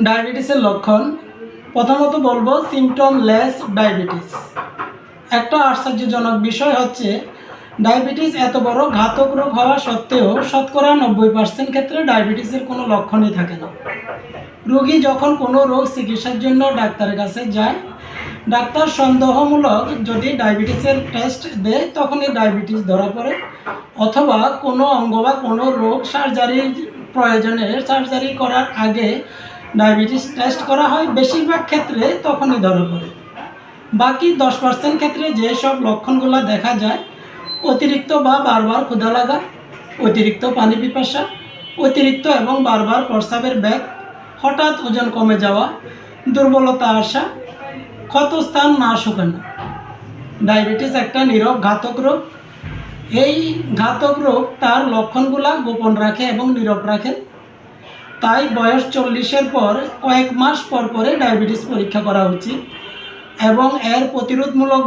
ডায়াবেটিসের লক্ষণ প্রথমত বলবো সিমটমলেস ডায়াবেটিস। একটা আশ্চর্যজনক বিষয় হচ্ছে ডায়াবেটিস এত বড় ঘাতক রোগ হওয়া সত্ত্বেও শতকরা 90% ক্ষেত্রে ডায়াবেটিসের কোনো লক্ষণই থাকে না। রোগী যখন কোনো রোগ চিকিৎসার জন্য ডাক্তারের কাছে যায়, ডাক্তার সন্দেহমূলক যদি ডায়াবেটিসের টেস্ট দেয় তখনই ডায়াবেটিস ধরা পড়ে, অথবা কোনো অঙ্গ বা কোনো রোগ সার্জারির প্রয়োজনে সার্জারি করার আগে ডায়াবেটিস টেস্ট করা হয়, বেশিরভাগ ক্ষেত্রে তখনই ধরা পড়ে। বাকি 10% ক্ষেত্রে যেসব লক্ষণগুলো দেখা যায়, অতিরিক্ত বা বারবার ক্ষুধা লাগা, অতিরিক্ত পানি পিপাসা, অতিরিক্ত এবং বারবার প্রস্রাবের ব্যাগ, হঠাৎ ওজন কমে যাওয়া, দুর্বলতা আসা, ক্ষতস্থান না শুকানো। ডায়াবেটিস একটা নীরব ঘাতক রোগ। এই ঘাতক রোগ তার লক্ষণগুলা গোপন রাখে এবং নীরব রাখে। তাই বয়স 40-এর পর কয়েক মাস পর পরে ডায়াবেটিস পরীক্ষা করা উচিত এবং এর প্রতিরোধমূলক